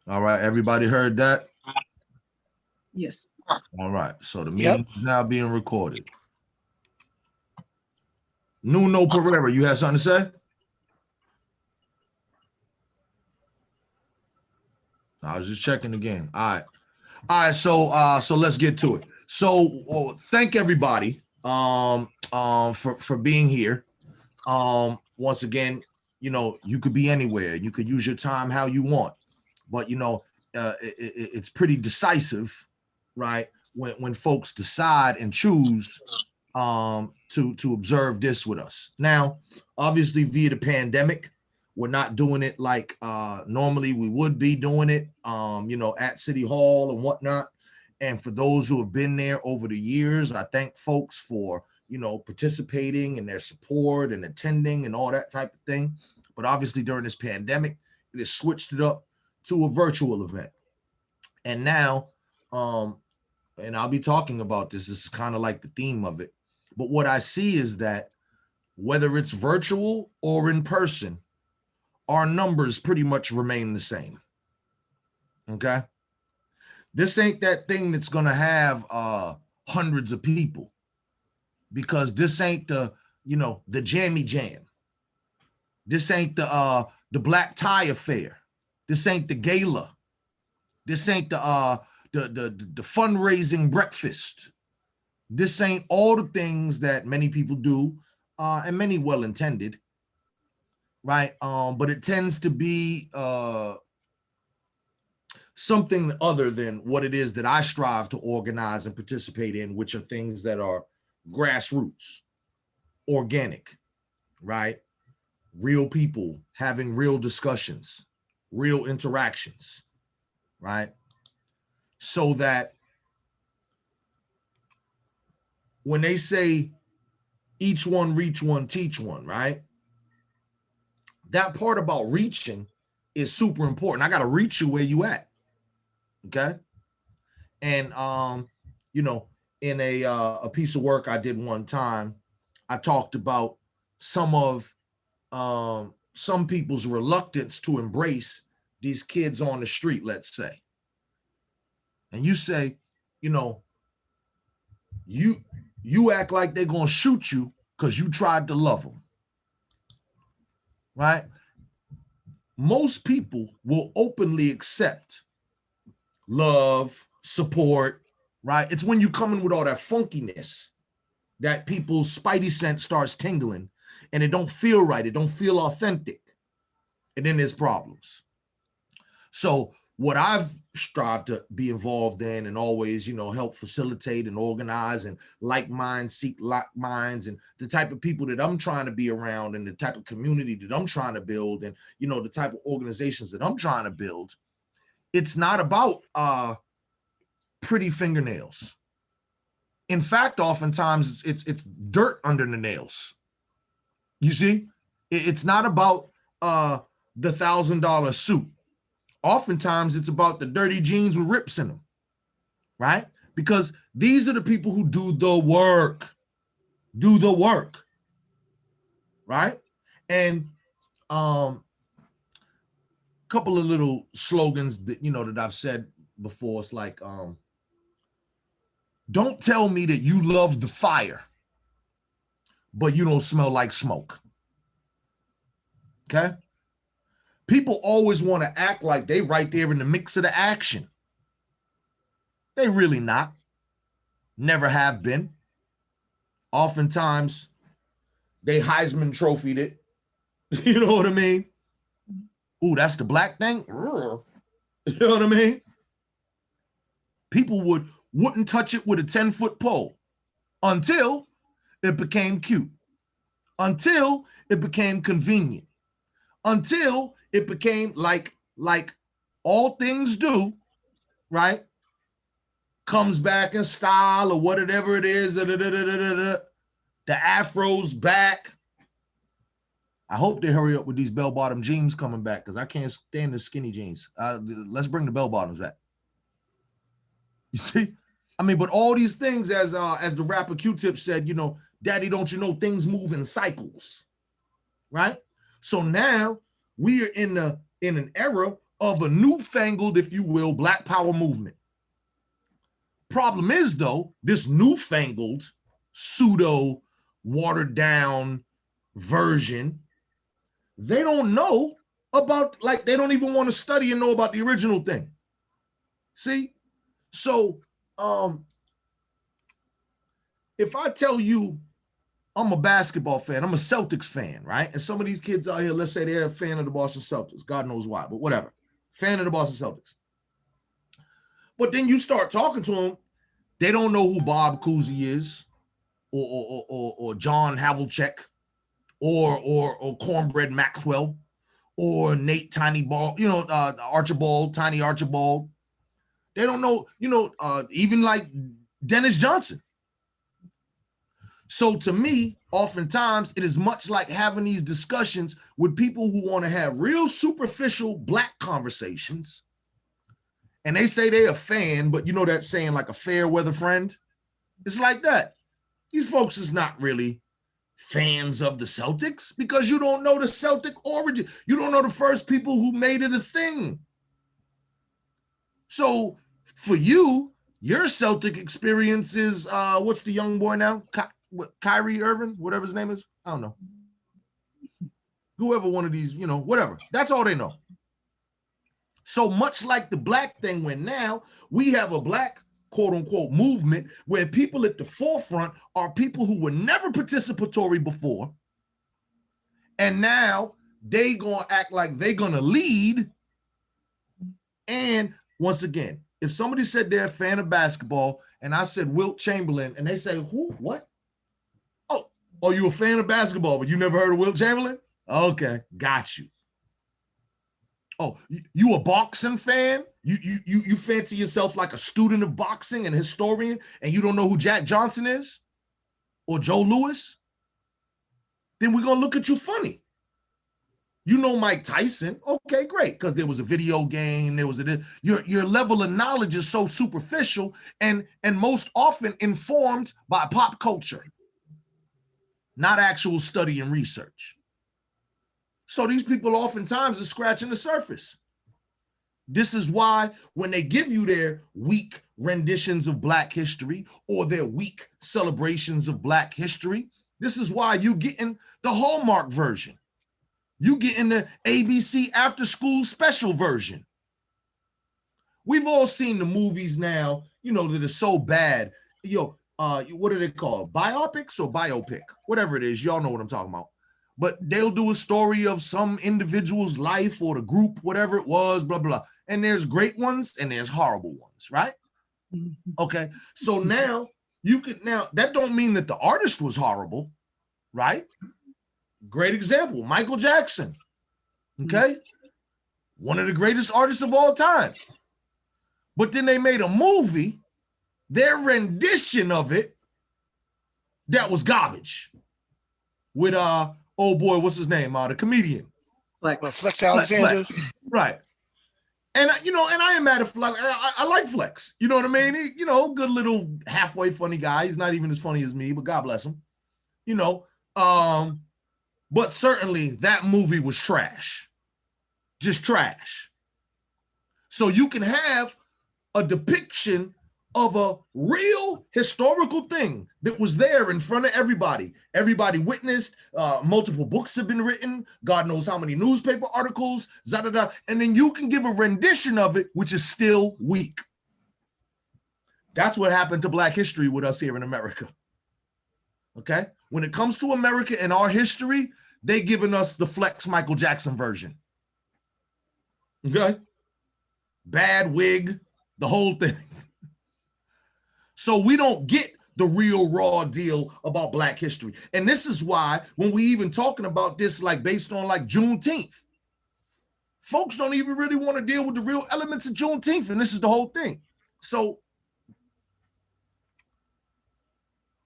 All right, everybody heard that? Yes. All right, so the meeting Yep. is now being recorded. Nuno Pereira, you had something to say? I was just checking again. All right. So let's get to it. So thank everybody for being here. Once again, you could be anywhere. You could use your time how you want, but it's pretty decisive, right? When folks decide and choose to observe this with us. Now, obviously, via the pandemic, we're not doing it like normally we would be doing it, at City Hall and whatnot. And for those who have been there over the years, I thank folks for participating and their support and attending and all that type of thing. But obviously, during this pandemic, it has switched it up to a virtual event. And now, and I'll be talking about this. This is kind of like the theme of it. But what I see is that whether it's virtual or in person, our numbers pretty much remain the same. Okay. This ain't that thing that's going to have hundreds of people, because this ain't the jammy jam. This ain't the black tie affair. This ain't the gala. This ain't the fundraising breakfast. This ain't all the things that many people do, and many well-intended, right? But it tends to be something other than what it is that I strive to organize and participate in, which are things that are grassroots, organic, right? Real people having real discussions, real interactions, right? So that when they say each one reach one, teach one, right? That part about reaching is super important. I got to reach you where you at. Okay. And in a piece of work I did one time, I talked about some people's reluctance to embrace these kids on the street, let's say. And you say, you act like they're gonna shoot you because you tried to love them, right? Most people will openly accept love, support, right? It's when you come in with all that funkiness that people's spidey sense starts tingling, and it don't feel right. It don't feel authentic. And then there's problems. So what I've strived to be involved in and always, help facilitate and organize, and like minds seek like minds, and the type of people that I'm trying to be around, and the type of community that I'm trying to build, and, the type of organizations that I'm trying to build. It's not about pretty fingernails. In fact, oftentimes it's dirt under the nails. You see, it's not about the $1,000 suit. Oftentimes it's about the dirty jeans with rips in them, right? Because these are the people who do the work, right? And couple of little slogans that that I've said before. It's like, don't tell me that you love the fire, but you don't smell like smoke. Okay? People always want to act like they right there in the mix of the action. They really not. Never have been. Oftentimes, they Heisman trophied it. You know what I mean? Ooh, that's the black thing? You know what I mean? People wouldn't touch it with a 10-foot pole until it became cute, until it became convenient, until it became like all things do, right? Comes back in style or whatever it is. The afro's back. I hope they hurry up with these bell-bottom jeans coming back, because I can't stand the skinny jeans. Let's bring the bell-bottoms back. You see? I mean, but all these things, as the rapper Q-Tip said, Daddy, don't you know things move in cycles, right? So now we are in an era of a newfangled, if you will, Black Power movement. Problem is, though, this newfangled, pseudo, watered down version, they don't know about, like, they don't even want to study and know about the original thing. See? So, if I tell you I'm a basketball fan, I'm a Celtics fan, right? And some of these kids out here, let's say they're a fan of the Boston Celtics. God knows why, but whatever. Fan of the Boston Celtics. But then you start talking to them, they don't know who Bob Cousy is, or John Havlicek, or Cornbread Maxwell, or Nate Tiny Ball, Archibald, Tiny Archibald. They don't know, even like Dennis Johnson. So to me, oftentimes it is much like having these discussions with people who want to have real superficial Black conversations. And they say they're a fan, but you know that saying, like a fair weather friend? It's like that. These folks is not really fans of the Celtics because you don't know the Celtic origin. You don't know the first people who made it a thing. So for you, your Celtic experience is, what's the young boy now? Kyrie Irving, whatever his name is. I don't know. Whoever one of these, whatever. That's all they know. So much like the Black thing, when now we have a Black quote unquote movement where people at the forefront are people who were never participatory before. And now they gonna act like they gonna lead. And once again, if somebody said they're a fan of basketball and I said Wilt Chamberlain and they say, who, what? Oh, you a fan of basketball, but you never heard of Wilt Chamberlain? Okay, got you. Oh, you a boxing fan? You fancy yourself like a student of boxing and historian, and you don't know who Jack Johnson is? Or Joe Louis? Then we're gonna look at you funny. You know Mike Tyson? Okay, great, because there was a video game, your level of knowledge is so superficial and most often informed by pop culture, not actual study and research. So these people oftentimes are scratching the surface. This is why when they give you their weak renditions of Black history or their weak celebrations of Black history, this is why you getting the Hallmark version. You getting the ABC after school special version. We've all seen the movies now, that are so bad. What are they called? Biopics or biopic? Whatever it is, y'all know what I'm talking about. But they'll do a story of some individual's life or the group, whatever it was, blah, blah. And there's great ones and there's horrible ones, right? Okay. So now that don't mean that the artist was horrible, right? Great example, Michael Jackson. Okay. One of the greatest artists of all time. But then they made a movie, their rendition of it, that was garbage. With oh boy, what's his name? The comedian. Flex Alexander. Flex. Right. And and I am mad at Flex. I like Flex. You know what I mean? He, good little halfway funny guy. He's not even as funny as me, but God bless him. But certainly that movie was trash. Just trash. So you can have a depiction of a real historical thing that was there in front of everybody. Everybody witnessed, multiple books have been written, God knows how many newspaper articles, and then you can give a rendition of it, which is still weak. That's what happened to Black history with us here in America. Okay? When it comes to America and our history, they giving us the Flex Michael Jackson version. Okay? Bad wig, the whole thing. So we don't get the real raw deal about Black history. And this is why when we even talking about this, like based on like Juneteenth, folks don't even really want to deal with the real elements of Juneteenth. And this is the whole thing. So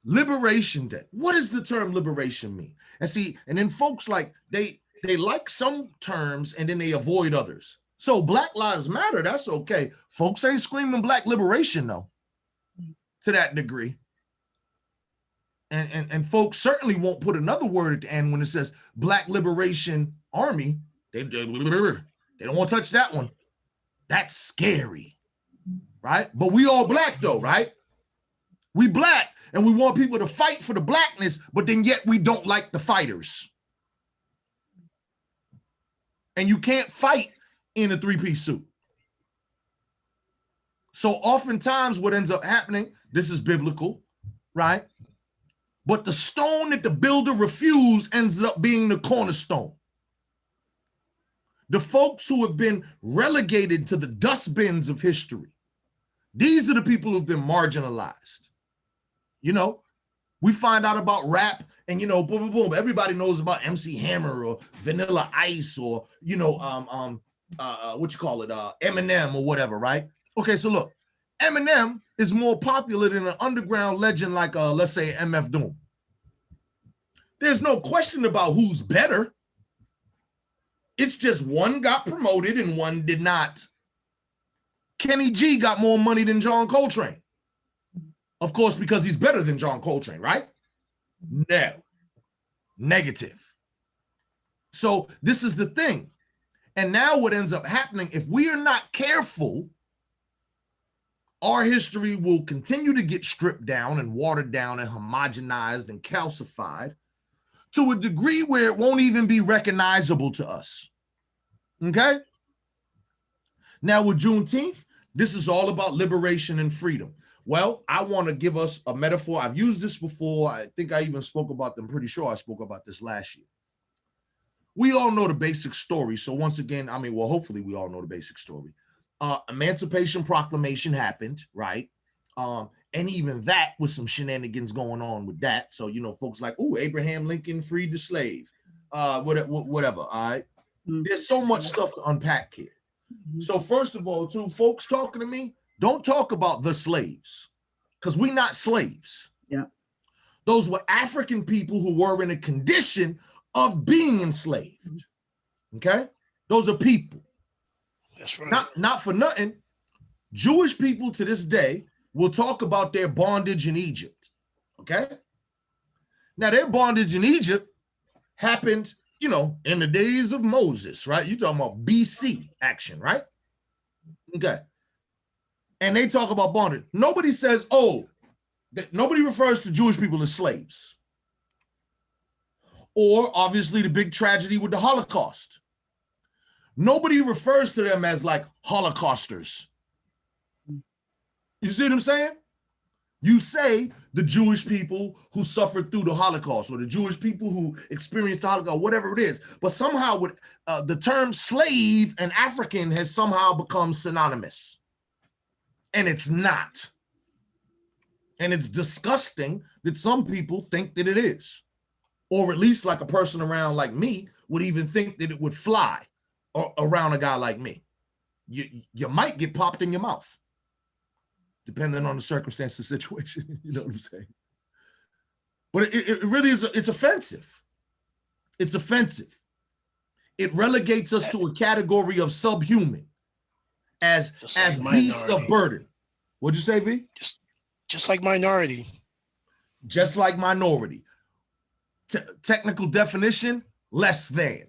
Liberation Day. What does the term liberation mean? And see, and then folks like they like some terms and then they avoid others. So Black Lives Matter, that's okay. Folks ain't screaming Black liberation though. To that degree. And folks certainly won't put another word at the end when it says Black Liberation Army. They don't want to touch that one. That's scary, right? But we all black though, right? We black and we want people to fight for the blackness, but then yet we don't like the fighters. And you can't fight in a three-piece suit. So oftentimes what ends up happening, this is biblical, right? But the stone that the builder refused ends up being the cornerstone. The folks who have been relegated to the dustbins of history, these are the people who've been marginalized. You know, we find out about rap and, you know, boom, boom, boom. Everybody knows about MC Hammer or Vanilla Ice or, you know, Eminem or whatever, right? Okay, so look, Eminem is more popular than an underground legend like, let's say, MF Doom. There's no question about who's better. It's just one got promoted and one did not. Kenny G got more money than John Coltrane. Of course, because he's better than John Coltrane, right? No. Negative. So this is the thing. And now what ends up happening, if we are not careful, our history will continue to get stripped down and watered down and homogenized and calcified to a degree where it won't even be recognizable to us. Okay? Now with Juneteenth, this is all about liberation and freedom. Well, I want to give us a metaphor. I've used this before. I think I even spoke about them. I'm pretty sure I spoke about this last year. We all know the basic story. So once again, I mean, well, hopefully we all know the basic story. Emancipation Proclamation happened, right? And even that was some shenanigans going on with that. So, you know, folks like, oh, Abraham Lincoln freed the slave, whatever, all right? There's so much stuff to unpack here. So first of all, too, folks talking to me, don't talk about the slaves, because we're not slaves. Yeah. Those were African people who were in a condition of being enslaved. Okay? Those are people. That's right. Not for nothing. Jewish people to this day will talk about their bondage in Egypt. Okay? Now, their bondage in Egypt happened, you know, in the days of Moses, right? You're talking about BC action, right? Okay. And they talk about bondage. Nobody says, oh, nobody refers to Jewish people as slaves. Or obviously the big tragedy with the Holocaust. Nobody refers to them as like Holocausters. You see what I'm saying? You say the Jewish people who suffered through the Holocaust or the Jewish people who experienced the Holocaust, whatever it is. But somehow with the term slave and African has somehow become synonymous. And it's not. And it's disgusting that some people think that it is. Or at least like a person around like me would even think that it would fly around a guy like me. You might get popped in your mouth, depending on the circumstance, the situation. You know what I'm saying? But it really is, it's offensive. It's offensive. It relegates us to a category of subhuman as beasts of burden. What'd you say, V? Just like minority. Just like minority. Technical definition, less than.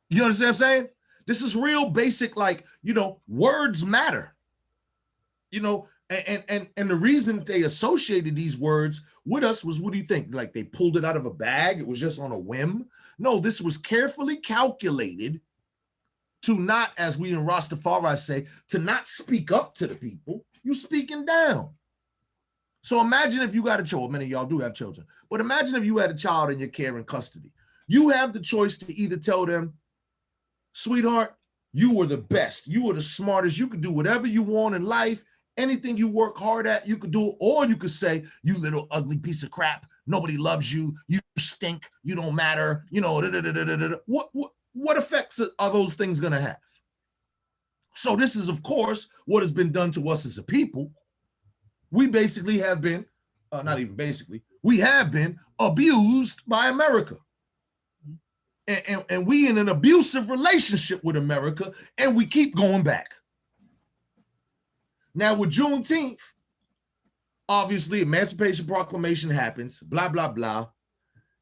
You understand what I'm saying? This is real basic, like, you know, words matter. You know, and the reason they associated these words with us was, what do you think? Like they pulled it out of a bag? It was just on a whim? No, this was carefully calculated to not, as we in Rastafari say, to not speak up to the people. You speaking down. So imagine if you got a child, many of y'all do have children, but imagine if you had a child in your care and custody. You have the choice to either tell them, sweetheart, you were the best, you were the smartest, you could do whatever you want in life, anything you work hard at, you could do, or you could say, you little ugly piece of crap, nobody loves you, you stink, you don't matter, you know, what effects are those things gonna have? So this is, of course, what has been done to us as a people. We basically have been, not even basically, we have been abused by America. And we in an abusive relationship with America, and we keep going back. Now with Juneteenth, obviously Emancipation Proclamation happens, blah, blah, blah.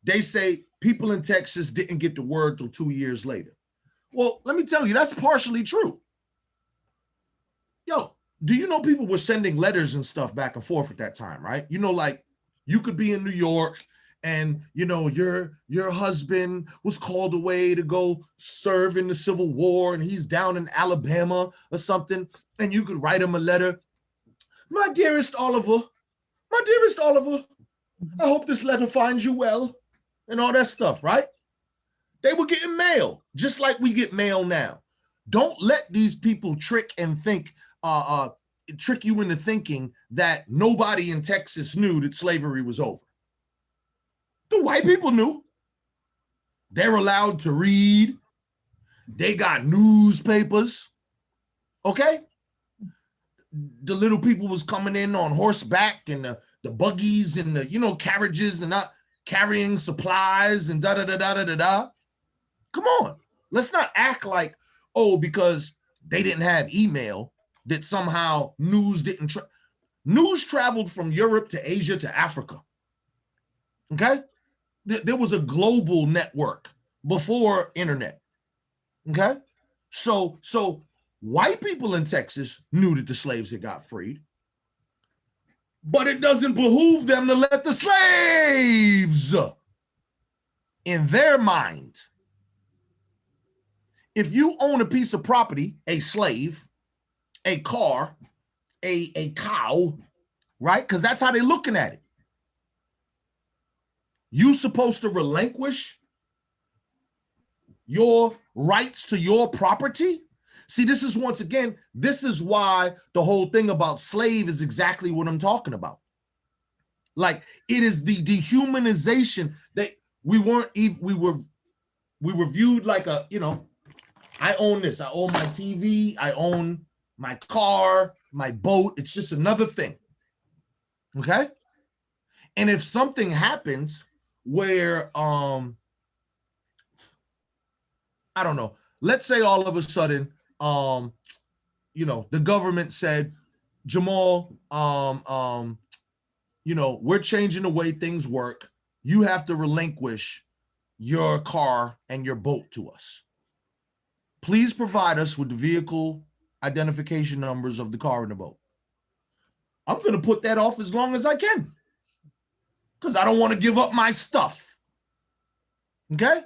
They say people in Texas didn't get the word till 2 years later. Well, let me tell you, that's partially true. Yo, do you know people were sending letters and stuff back and forth at that time, right? You know, like you could be in New York and you know your husband was called away to go serve in the Civil War and he's down in Alabama or something, and you could write him a letter. My dearest Oliver, I hope this letter finds you well, and all that stuff, right? They were getting mail, just like we get mail now. Don't let these people trick you into thinking that nobody in Texas knew that slavery was over. The white people knew. They're allowed to read. They got newspapers, okay? The little people was coming in on horseback and the buggies and the, you know, carriages and not carrying supplies and da-da-da-da-da-da-da. Come on. Let's not act like, oh, because they didn't have email, that somehow news didn't news traveled from Europe to Asia to Africa. Okay? There was a global network before internet. Okay? So white people in Texas knew that the slaves had got freed, but it doesn't behoove them to let the slaves, in their mind, if you own a piece of property, a slave, a car, a cow, right? Because that's how they're looking at it. You supposed to relinquish your rights to your property? See, this is, once again, this is why the whole thing about slave is exactly what I'm talking about. Like, it is the dehumanization that we were viewed like a, you know, I own this, I own my TV, I own my car, my boat. It's just another thing. Okay? And if something happens where, I don't know, let's say all of a sudden, you know, the government said, Jamal, you know, we're changing the way things work. You have to relinquish your car and your boat to us. Please provide us with the vehicle identification numbers of the car and the boat. I'm going to put that off as long as I can because I don't want to give up my stuff. Okay?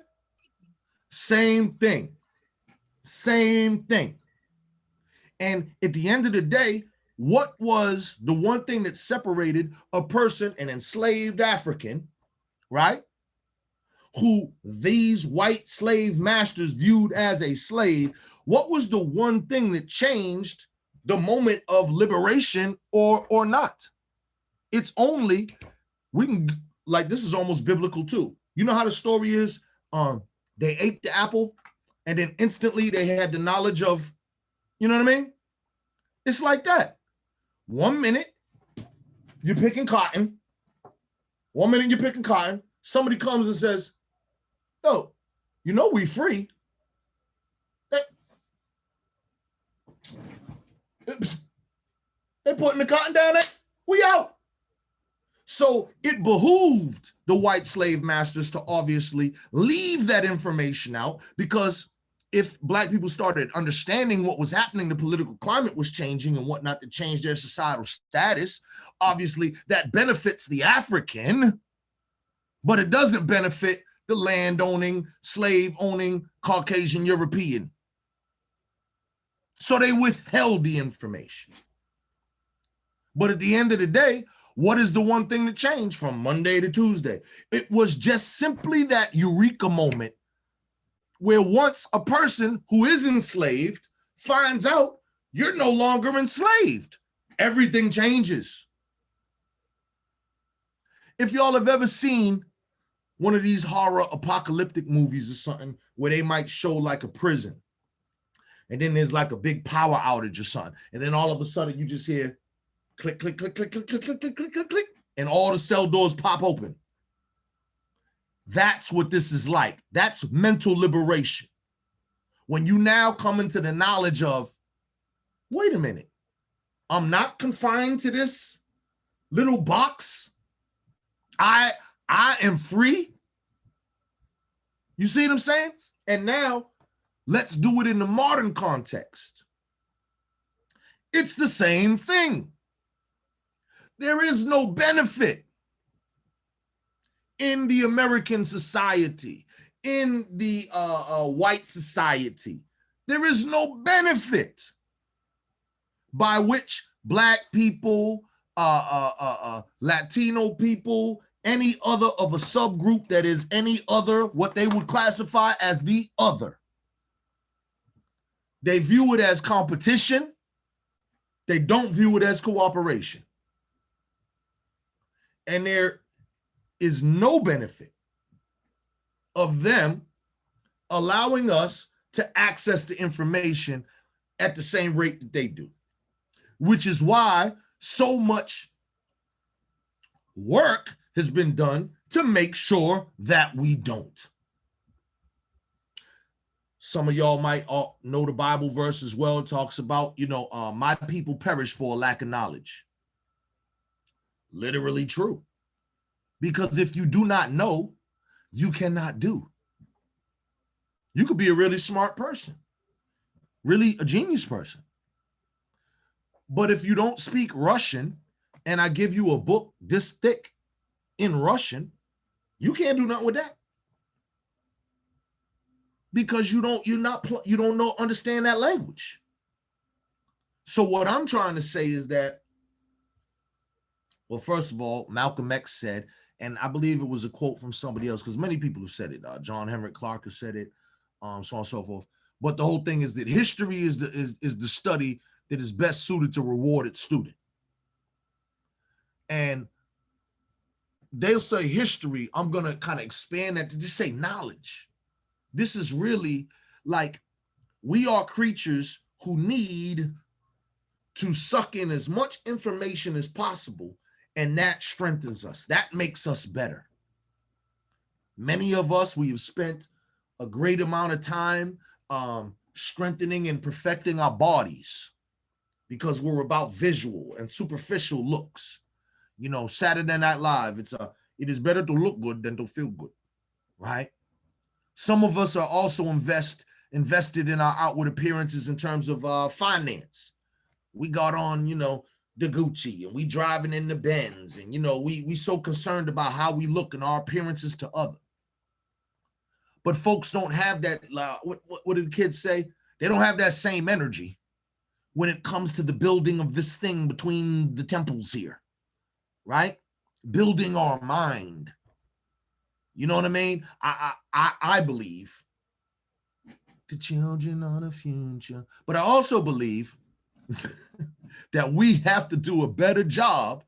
Same thing. Same thing. And at the end of the day, what was the one thing that separated a person, an enslaved African, right, who these white slave masters viewed as a slave? What was the one thing that changed the moment of liberation or not? It's only, we can, like, this is almost biblical too. You know how the story is? They ate the apple and then instantly they had the knowledge of, you know what I mean? It's like that. 1 minute you're picking cotton. 1 minute you're picking cotton. Somebody comes and says, oh, you know we free. They putting the cotton down there. We out. So it behooved the white slave masters to obviously leave that information out, because if Black people started understanding what was happening, the political climate was changing and whatnot to change their societal status, obviously that benefits the African, but it doesn't benefit the land-owning, slave-owning Caucasian European. So they withheld the information. But at the end of the day, what is the one thing that changed from Monday to Tuesday? It was just simply that eureka moment where once a person who is enslaved finds out you're no longer enslaved, everything changes. If y'all have ever seen one of these horror apocalyptic movies or something where they might show like a prison, and then there's like a big power outage or something, and then all of a sudden you just hear click, click, click, click, click, click, click, click, click, click, click, and all the cell doors pop open. That's what this is like. That's mental liberation. When you now come into the knowledge of, wait a minute, I'm not confined to this little box. I am free. You see what I'm saying? And now let's do it in the modern context. It's the same thing. There is no benefit in the American society, in the white society. There is no benefit by which Black people, Latino people, any other of a subgroup that is any other, what they would classify as the other. They view it as competition. They don't view it as cooperation. And there is no benefit of them allowing us to access the information at the same rate that they do, which is why so much work has been done to make sure that we don't. Some of y'all might know the Bible verse as well. It talks about, my people perish for a lack of knowledge. Literally true. Because if you do not know, you cannot do. You could be a really smart person, really a genius person. But if you don't speak Russian and I give you a book this thick in Russian, you can't do nothing with that. Because you don't understand that language. So what I'm trying to say is that, well, first of all, Malcolm X said, and I believe it was a quote from somebody else, because many people have said it. John Henrik Clarke has said it, so on and so forth. But the whole thing is that history is the study that is best suited to reward its student. And they'll say history. I'm going to kind of expand that to just say knowledge. This is really like we are creatures who need to suck in as much information as possible, and that strengthens us. That makes us better. Many of us, we have spent a great amount of time strengthening and perfecting our bodies because we're about visual and superficial looks. Saturday Night Live, it is better to look good than to feel good, right? Some of us are also invested in our outward appearances in terms of finance. We got on, the Gucci, and we driving in the Benz, and we so concerned about how we look and our appearances to others. But folks don't have that. What did the kids say? They don't have that same energy when it comes to the building of this thing between the temples here, right? Building our mind. You know what I mean? I believe the children are the future, but I also believe that we have to do a better job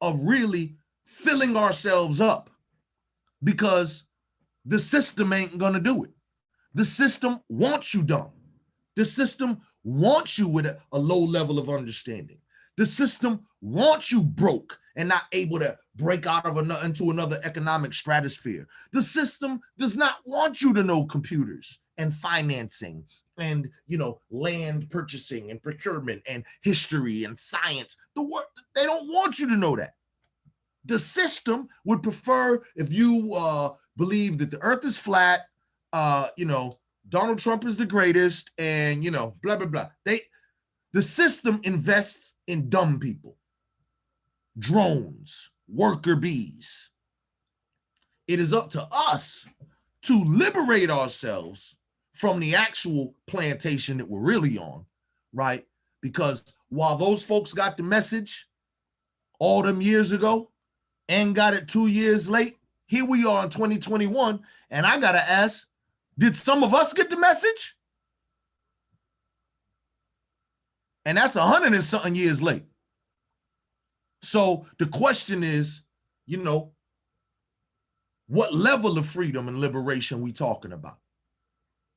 of really filling ourselves up, because the system ain't gonna do it. The system wants you dumb. The system wants you with a low level of understanding. The system wants you broke and not able to break out of into another economic stratosphere. The system does not want you to know computers and financing and land purchasing and procurement and history and science. They don't want you to know that. The system would prefer if you believe that the earth is flat, Donald Trump is the greatest, and blah blah blah. The system invests in dumb people, drones, worker bees. It is up to us to liberate ourselves from the actual plantation that we're really on, right? Because while those folks got the message all them years ago and got it 2 years late, here we are in 2021, and I gotta ask, did some of us get the message? And that's 100 and something years late. So the question is, what level of freedom and liberation we talking about?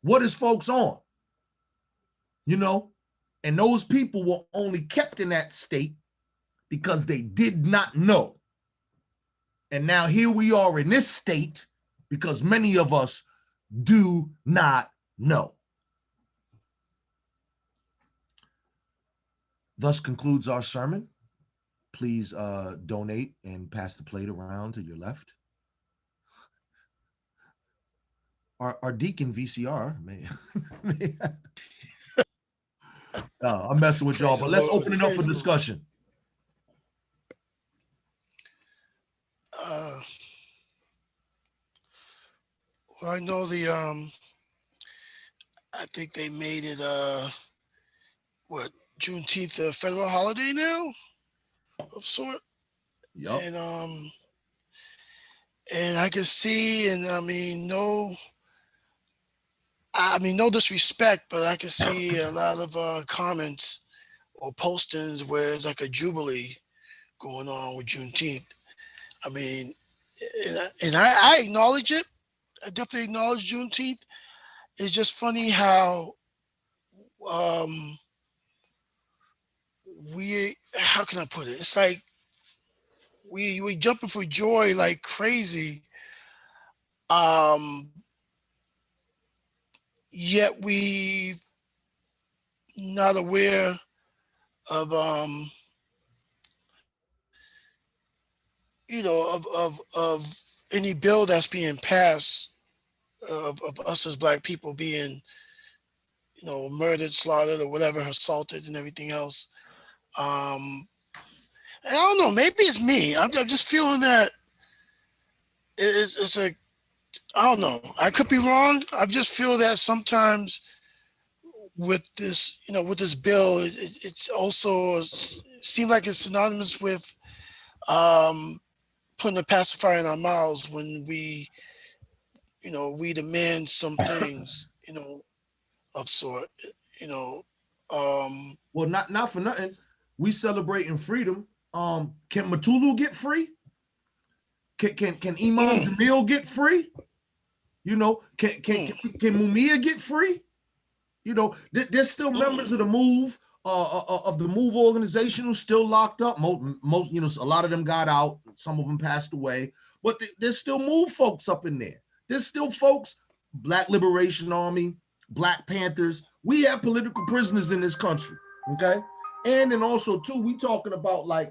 What is folks on? And those people were only kept in that state because they did not know. And now here we are in this state because many of us do not know. Thus concludes our sermon. Please donate and pass the plate around to your left. Our deacon VCR may I'm messing with y'all, Praise but the let's Lord. open it up Praise for the Lord. discussion. Well, I know I think they made it what, Juneteenth a federal holiday now of sort, Yep. and I can see, and no disrespect, but I can see a lot of comments or postings where it's like a jubilee going on with Juneteenth. I mean, and I acknowledge it. I definitely acknowledge Juneteenth. It's just funny how um, how can I put it? It's like we jumping for joy like crazy. Um, Yet we not aware of of any bill that's being passed of us as black people being murdered, slaughtered, or whatever, assaulted, and everything else. Um, and I don't know. Maybe it's me. I'm just feeling that it's a. I don't know. I could be wrong. I just feel that sometimes with this, with this bill, it's also seems like it's synonymous with um, putting a pacifier in our mouths when we demand some things, of sort, you know. Well, not for nothing. We celebrating freedom. Can Matulu get free? Can Imam Jamil get free? Can Mumia get free? There's still members of the Move organization who's still locked up. Most, a lot of them got out. Some of them passed away, but there's still Move folks up in there. There's still folks, Black Liberation Army, Black Panthers. We have political prisoners in this country, okay? And then also too, we talking about like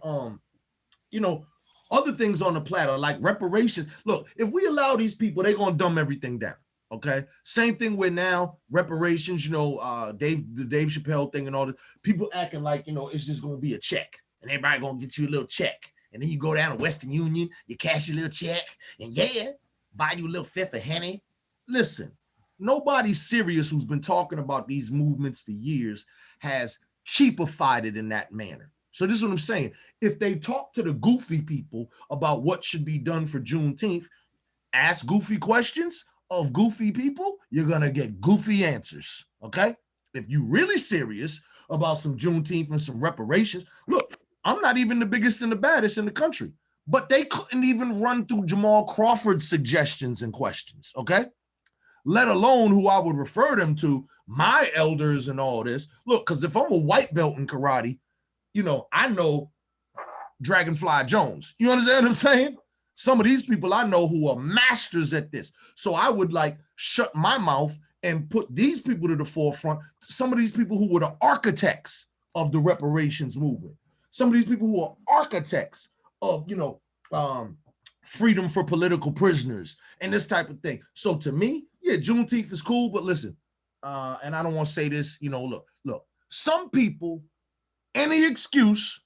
other things on the platter like reparations. Look, if we allow these people, they're gonna dumb everything down. Okay, same thing with now reparations. The Dave Chappelle thing and all this. People acting like it's just gonna be a check, and everybody gonna get you a little check, and then you go down to Western Union, you cash your little check, and buy you a little fifth of Henny. Listen, nobody serious who's been talking about these movements for years has cheapified it in that manner. So this is what I'm saying. If they talk to the goofy people about what should be done for Juneteenth, ask goofy questions of goofy people, you're gonna get goofy answers. Okay. If you're really serious about some Juneteenth and some reparations, look, I'm not even the biggest and the baddest in the country, but they couldn't even run through Jamal Crawford's suggestions and questions. Okay. Let alone who I would refer them to, my elders and all this. Look, because if I'm a white belt in karate, I know Dragonfly Jones. You understand what I'm saying? Some of these people I know who are masters at this. So I would shut my mouth and put these people to the forefront. Some of these people who were the architects of the reparations movement. Some of these people who are architects of, freedom for political prisoners and this type of thing. So to me, yeah, Juneteenth is cool, but listen, and I don't want to say this, look, some people, any excuse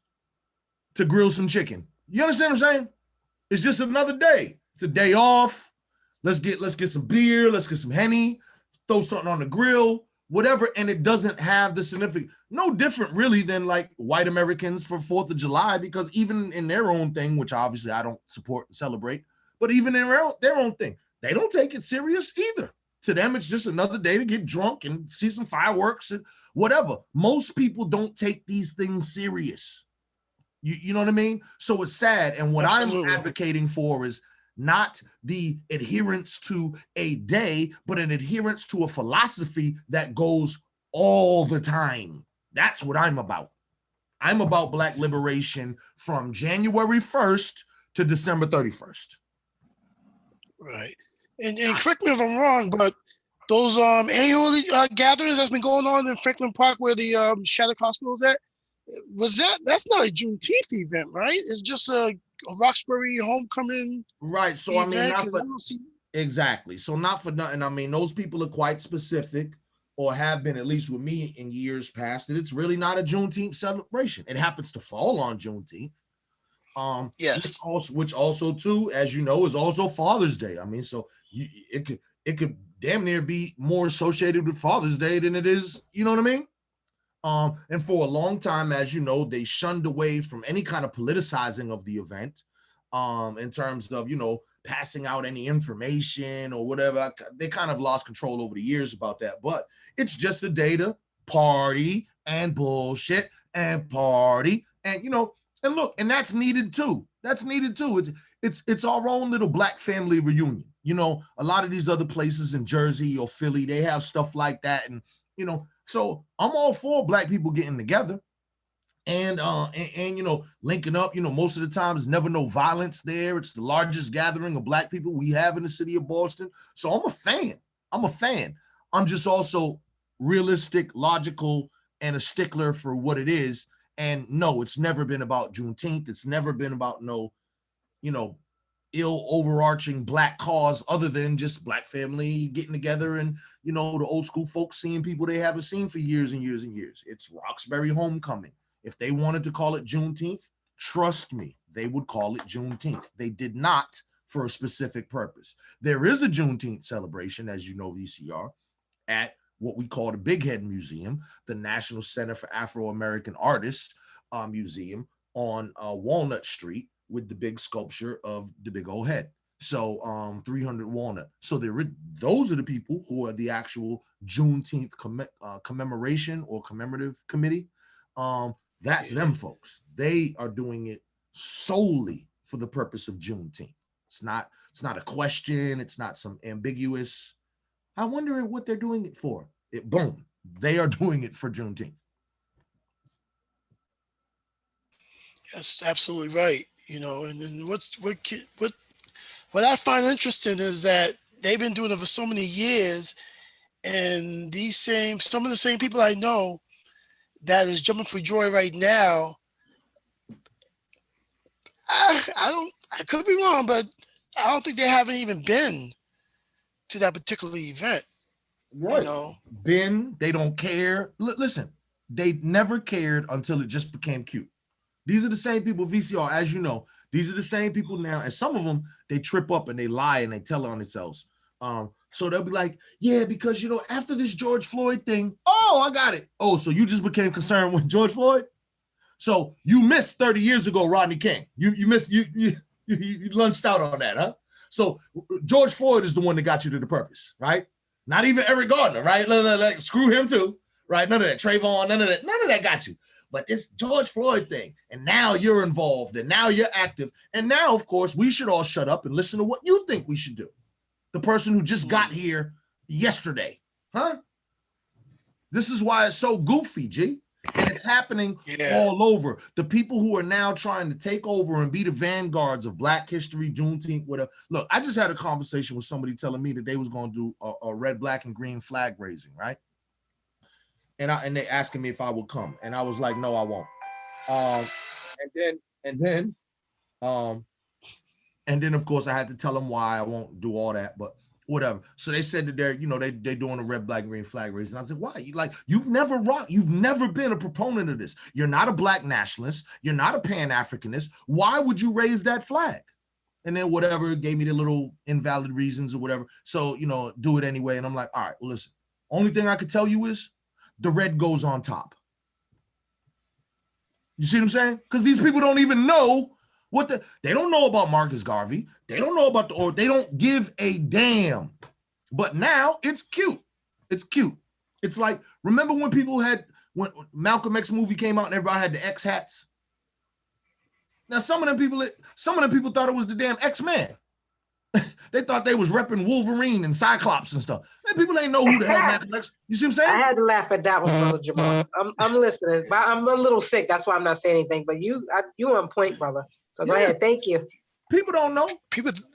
to grill some chicken. You understand what I'm saying? It's just another day. It's a day off. Let's get some beer. Let's get some Henny. Throw something on the grill, whatever. And it doesn't have the significance. No different really than like white Americans for 4th of July, because even in their own thing, which obviously I don't support and celebrate, but even in their own thing, they don't take it serious either. To them, it's just another day to get drunk and see some fireworks and whatever. Most people don't take these things serious. You know what I mean? So it's sad. And what Absolutely. I'm advocating for is not the adherence to a day, but an adherence to a philosophy that goes all the time. That's what I'm about. I'm about Black liberation from January 1st to December 31st. Right. And correct me if I'm wrong, but those annual gatherings that's been going on in Franklin Park where the Shattuck Hospital is at, that's not a Juneteenth event, right? It's just a Roxbury homecoming. Right. So event, exactly. So not for nothing. I mean, those people are quite specific. or have been, at least with me in years past, that it's really not a Juneteenth celebration. It happens to fall on Juneteenth. Yes. Which also too, as you know, is also Father's Day. I mean, so it could damn near be more associated with Father's Day than it is, you know what I mean? And for a long time, as you know, they shunned away from any kind of politicizing of the event, in terms of, you know, passing out any information or whatever. They kind of lost control over the years about that, but it's just a day to party and bullshit and party and, you know, and look, and that's needed too. That's needed too. It's our own little black family reunion. You know, a lot of these other places in Jersey or Philly, they have stuff like that, and you know, so I'm all for black people getting together and you know, linking up. You know, most of the time there's never no violence there. It's the largest gathering of black people we have in the city of Boston. So I'm a fan. I'm a fan. I'm just also realistic, logical, and a stickler for what it is. And no, it's never been about Juneteenth. It's never been about no, you know, ill overarching black cause other than just black family getting together and, you know, the old school folks seeing people they haven't seen for years and years and years. It's Roxbury homecoming. If they wanted to call it Juneteenth, trust me, they would call it Juneteenth. They did not for a specific purpose. There is a Juneteenth celebration, as you know, VCR, at what we call the Big Head Museum, the National Center for Afro-American Artists Museum on Walnut Street, with the big sculpture of the big old head. So 300 Walnut. So those are the people who are the actual Juneteenth commemoration or commemorative committee. That's them folks. They are doing it solely for the purpose of Juneteenth. It's not a question. It's not some ambiguous. I wonder what they're doing it for. Boom. They are doing it for Juneteenth. Yes, absolutely right. You know, and then what I find interesting is that they've been doing it for so many years, and some of the same people I know that is jumping for joy right now. I could be wrong, but I don't think they haven't even been to that particular event. Right. You know, They don't care. Listen, they never cared until it just became cute. These are the same people, VCR, as you know, these are the same people now. And some of them, they trip up and they lie and they tell on themselves. So they'll be like, yeah, because, you know, after this George Floyd thing, oh, I got it. Oh, so you just became concerned with George Floyd? So you missed 30 years ago, Rodney King. You missed, you lunched out on that, huh? So George Floyd is the one that got you to the purpose, right? Not even Eric Gardner, right? Like, screw him too, right? None of that. Trayvon, none of that got you. But it's George Floyd thing. And now you're involved and now you're active. And now, of course, we should all shut up and listen to what you think we should do. The person who just got here yesterday, huh? This is why it's so goofy, G. And it's happening all over. The people who are now trying to take over and be the vanguards of Black history, Juneteenth, whatever. Look, I just had a conversation with somebody telling me that they was going to do a red, black, and green flag raising, right? And they asking me if I would come, and I was like, no, I won't. And then of course I had to tell them why I won't do all that, but whatever. So they said that they're doing a red, black, green flag raising. I said, why? Like, you've never been a proponent of this. You're not a Black nationalist. You're not a Pan-Africanist. Why would you raise that flag? And then whatever, gave me the little invalid reasons or whatever. So, do it anyway. And I'm like, all right, well, listen, only thing I could tell you is the red goes on top. You see what I'm saying? Because these people don't even know they don't know about Marcus Garvey. They don't know about they don't give a damn. But now it's cute. It's cute. It's like, remember when Malcolm X movie came out and everybody had the X hats? Now some of them people thought it was the damn X-Men. They thought they was repping Wolverine and Cyclops and stuff. Man, people ain't know who the hell Malcolm X. You see what I'm saying? I had to laugh at that one, Brother Jamal. I'm listening. I'm a little sick. That's why I'm not saying anything. But you on point, brother. So go ahead. Thank you. People don't know. People thought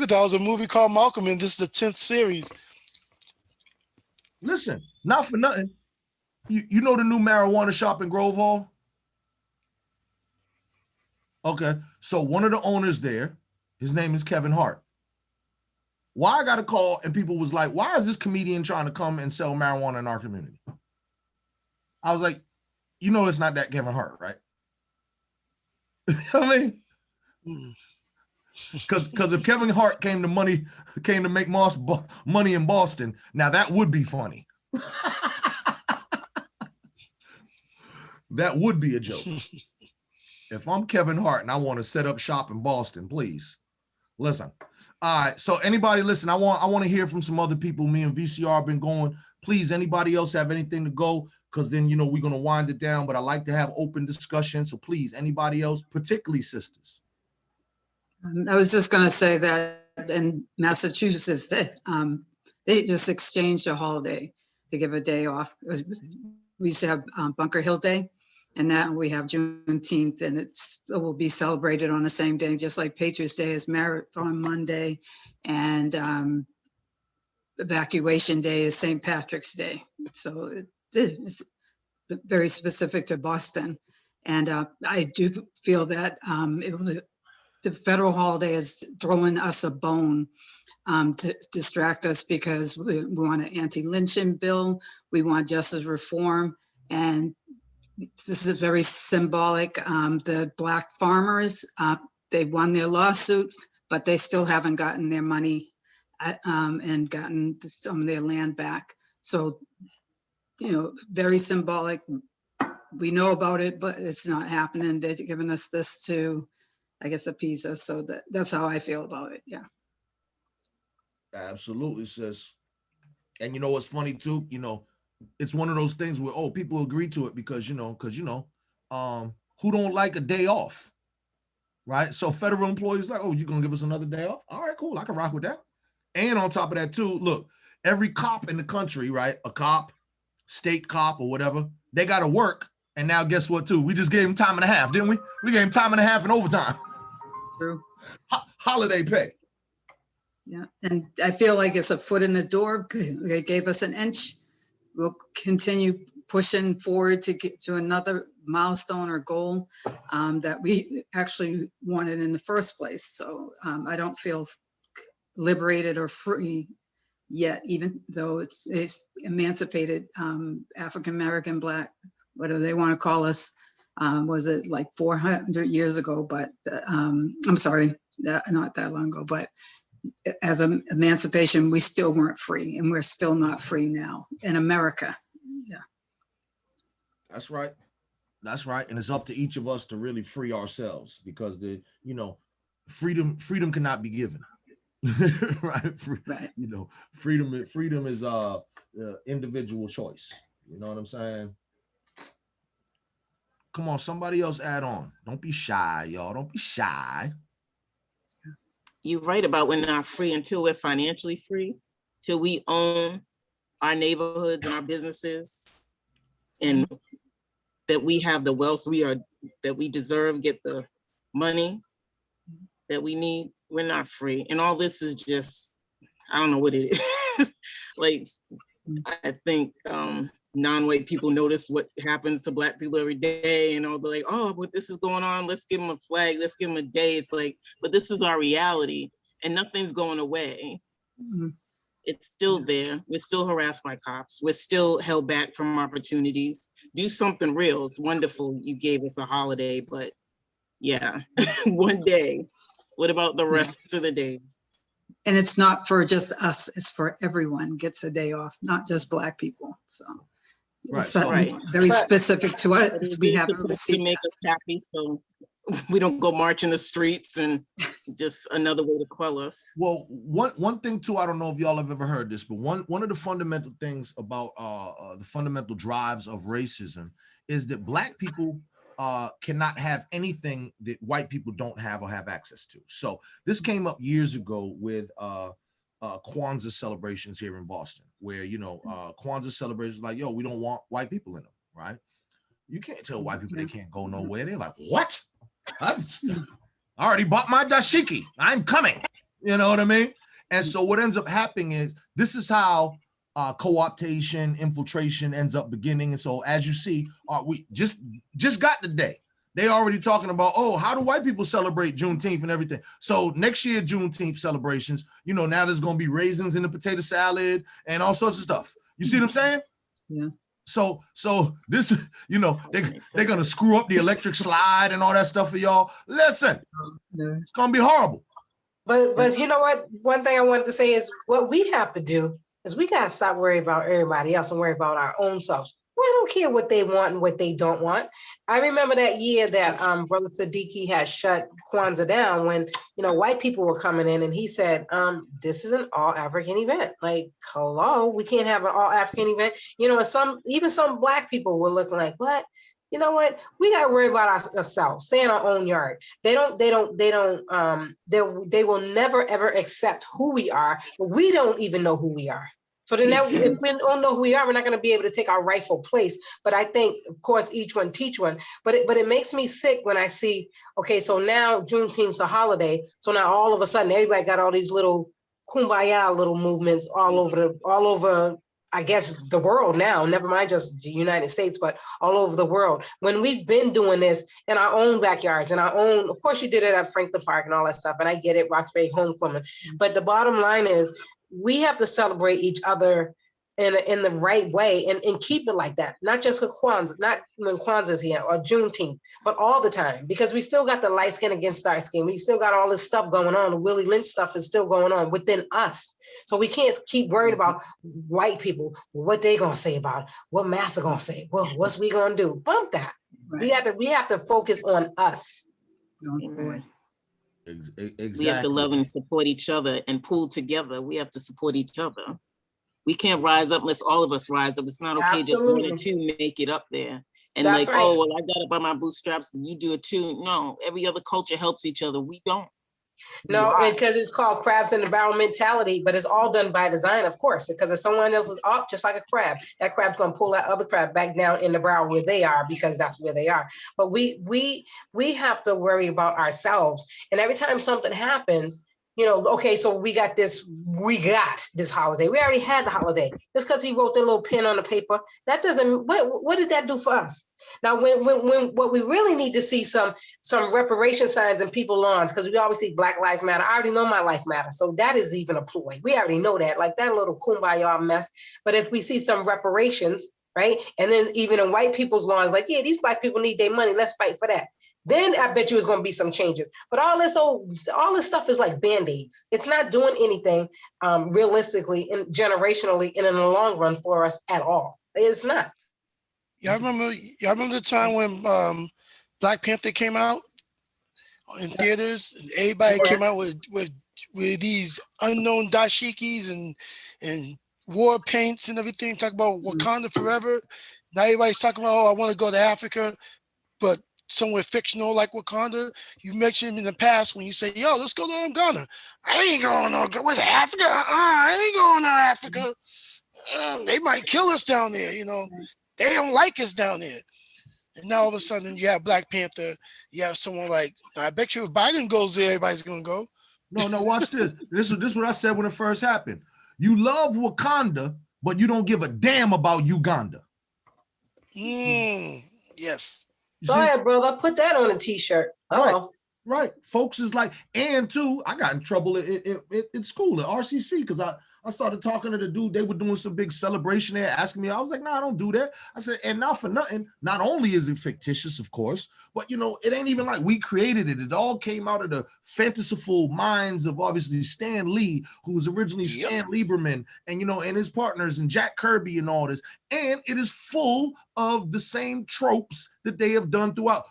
it was a movie called Malcolm, and this is the 10th series. Listen, not for nothing. You know the new marijuana shop in Grove Hall? Okay, so one of the owners there, his name is Kevin Hart. Why I got a call and people was like, why is this comedian trying to come and sell marijuana in our community? I was like, you know, it's not that Kevin Hart, right? I mean, because if Kevin Hart came to make money in Boston, now that would be funny. That would be a joke. If I'm Kevin Hart and I want to set up shop in Boston, please listen. All right. So anybody listen, I want to hear from some other people. Me and VCR have been going. Please, anybody else have anything to go? Because then, you know, we're going to wind it down, but I like to have open discussion. So please, anybody else, particularly sisters. I was just going to say that in Massachusetts, they just exchanged a holiday to give a day off. We used to have Bunker Hill Day, and now we have Juneteenth, and it will be celebrated on the same day, just like Patriots Day is Marathon Monday, and Evacuation Day is St. Patrick's Day. So it's very specific to Boston. And I do feel that the federal holiday is throwing us a bone to distract us, because we want an anti-lynching bill, we want justice reform, and this is very symbolic. The Black farmers, they won their lawsuit, but they still haven't gotten their money and gotten some of their land back. So, you know, very symbolic. We know about it, but it's not happening. They're giving us this to, I guess, appease us. So that's how I feel about it. Yeah. Absolutely, sis. And you know what's funny too? You know, it's one of those things where, oh, people agree to it because who don't like a day off, right? So federal employees like, oh, you're gonna give us another day off? All right, cool, I can rock with that. And on top of that too, look, every cop in the country, right? A cop, state cop or whatever, they got to work. And now guess what too? We just gave him time and a half, didn't we? We gave him time and a half and overtime. True. Holiday pay. Yeah, and I feel like it's a foot in the door. They gave us an inch. We'll continue pushing forward to get to another milestone or goal that we actually wanted in the first place. So I don't feel liberated or free yet, even though it's emancipated African-American, Black, whatever they want to call us. Was it like 400 years ago? But I'm sorry, not that long ago, but as an emancipation, we still weren't free, and we're still not free now in America. Yeah. That's right. That's right. And it's up to each of us to really free ourselves, because freedom cannot be given. Right. Right. You know, freedom is individual choice. You know what I'm saying? Come on, somebody else add on. Don't be shy, y'all. Don't be shy. You're right about we're not free until we're financially free, till we own our neighborhoods and our businesses, and that we have the wealth that we deserve, get the money that we need. We're not free. And all this is just, I don't know what it is. Like, I think non-white people notice what happens to Black people every day, and they're like, oh, but this is going on, let's give them a flag, let's give them a day. It's like, but this is our reality, and nothing's going away. Mm-hmm. It's still there. We're still harassed by cops. We're still held back from opportunities. Do something real. It's wonderful you gave us a holiday, but yeah, one day. What about the rest of the day? And it's not for just us, it's for everyone gets a day off, not just Black people. So it's Right. Very specific to us. We haven't to received make us happy, so we don't go march in the streets and just another way to quell us. Well, one thing too, I don't know if y'all have ever heard this, but one of the fundamental things about the fundamental drives of racism is that Black people cannot have anything that white people don't have or have access to. So this came up years ago with Kwanzaa celebrations here in Boston, where Kwanzaa celebrations like, yo, we don't want white people in them, right? You can't tell white people they can't go nowhere. They're like, what? I already bought my dashiki. I'm coming. You know what I mean? And so what ends up happening is this is how co-optation, infiltration ends up beginning. And so as you see, we just got the day. They already talking about, oh, how do white people celebrate Juneteenth and everything? So next year, Juneteenth celebrations, you know, now there's going to be raisins in the potato salad and all sorts of stuff. You see what I'm saying? Yeah. So this, you know, they're going to screw up the electric slide and all that stuff for y'all. Listen, it's going to be horrible. But you know what? One thing I wanted to say is what we have to do is we got to stop worrying about everybody else and worry about our own selves. We don't care what they want and what they don't want. I remember that year that Brother Siddiqui had shut Kwanzaa down when, you know, white people were coming in and he said, this is an all African event. Like, hello, we can't have an all African event. You know, even some black people were looking like, what? You know what? We got to worry about ourselves, stay in our own yard. They will never ever accept who we are, but we don't even know who we are. So then if we don't know who we are, we're not going to be able to take our rightful place. But I think, of course, each one teach one. But it makes me sick when I see, okay, so now Juneteenth's a holiday. So now all of a sudden, everybody got all these little kumbaya little movements all over, I guess, the world now, never mind just the United States, but all over the world. When we've been doing this in our own backyards, in our own, of course you did it at Franklin Park and all that stuff, and I get it, Roxbury Homecoming. But the bottom line is we have to celebrate each other in the right way and keep it like that. Not just with Kwanzaa, not when Kwanzaa's here or Juneteenth, but all the time, because we still got the light skin against dark skin. We still got all this stuff going on. The Willie Lynch stuff is still going on within us. So we can't keep worrying about white people, what they gonna say about it, what Massa gonna say. Well, what's we gonna do? Bump that. Right. We have to focus on us. Exactly. We have to love and support each other and pull together. We have to support each other. We can't rise up unless all of us rise up. It's not okay just one or two make it up there. And that's like, right. Oh, well, I got it by my bootstraps and you do it too. No, every other culture helps each other. We don't. No, because it's called crabs in the barrel mentality, but it's all done by design, of course, because if someone else is up, just like a crab, that crab's going to pull that other crab back down in the barrel where they are, because that's where they are. But we have to worry about ourselves. And every time something happens, you know, okay, so we got this holiday. We already had the holiday. Just because he wrote the little pen on the paper, that doesn't, what did that do for us? Now, when what we really need to see some reparation signs in people's lawns, because we always see Black Lives Matter. I already know my life matters. So that is even a ploy. We already know that, like that little kumbaya mess. But if we see some reparations, right? And then even in white people's lawns, like, yeah, these black people need their money. Let's fight for that. Then I bet you it's going to be some changes. But all this stuff is like Band-Aids. It's not doing anything realistically and generationally and in the long run for us at all. It's not. Y'all remember the time when Black Panther came out in theaters and everybody came out with these unknown dashikis and war paints and everything, talk about Wakanda forever. Now everybody's talking about, oh, I want to go to Africa, but somewhere fictional like Wakanda. You mentioned in the past when you say, yo, let's go to Ghana. I ain't going to Africa. I ain't going to Africa. They might kill us down there, you know. They don't like us down there. And now all of a sudden you have Black Panther, you have someone like, I bet you if Biden goes there, everybody's going to go. No, watch this. This is what I said when it first happened. You love Wakanda, but you don't give a damn about Uganda. Yes. Go ahead, brother. Put that on a t-shirt. Right. Folks is like, and too, I got in trouble in school at RCC because I started talking to the dude. They were doing some big celebration there, asking me. I was like, nah, I don't do that. I said, and not for nothing. Not only is it fictitious, of course, but you know, it ain't even like we created it. It all came out of the fanciful minds of obviously Stan Lee, who was originally Stan Lieberman, and you know, and his partners and Jack Kirby and all this. And it is full of the same tropes that they have done throughout.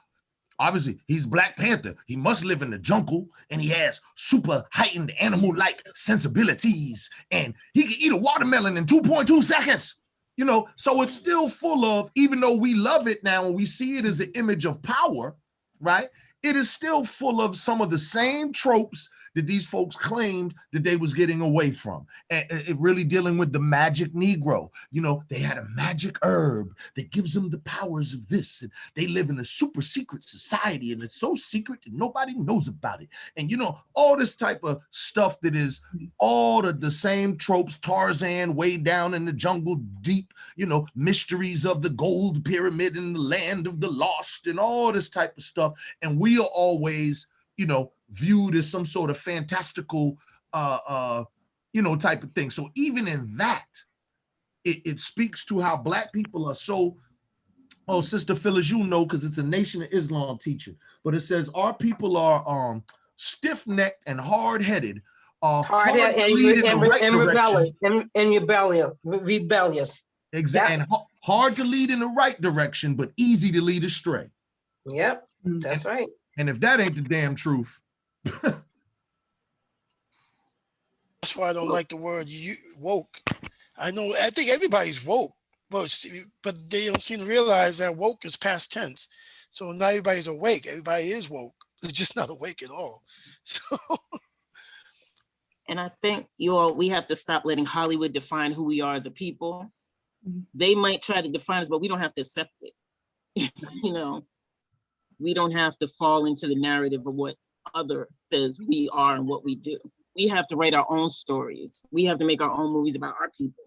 Obviously, he's Black Panther. He must live in the jungle, and he has super heightened animal-like sensibilities, and he can eat a watermelon in 2.2 seconds. You know, so it's still full of, even though we love it now and we see it as an image of power, right? it is still full of some of the same tropes that these folks claimed that they was getting away from. And it really dealing with the magic Negro. You know, they had a magic herb that gives them the powers of this. And they live in a super secret society, and it's so secret that nobody knows about it. And, you know, all this type of stuff that is all the same tropes, Tarzan way down in the jungle deep, you know, mysteries of the gold pyramid in the land of the lost and all this type of stuff. And we are always, you know, viewed as some sort of fantastical, you know, type of thing. So even in that, it speaks to how Black people are so, oh, Sister Phyllis, you know, because it's a Nation of Islam teaching, but it says our people are stiff-necked and hard-headed, Hard-headed and rebellious. Exactly, Yep. and hard to lead in the right direction, but easy to lead astray. Yep, that's right. And if that ain't the damn truth, That's why I don't like the word woke. I think everybody's woke, but they don't seem to realize that woke is past tense. So not everybody's awake. Everybody is woke. They're just not awake at all. So. And I think we have to stop letting Hollywood define who we are as a people. They might try to define us, but we don't have to accept it. You know, we don't have to fall into the narrative of what other says we are and what we do. We have to write our own stories. We have to make our own movies about our people.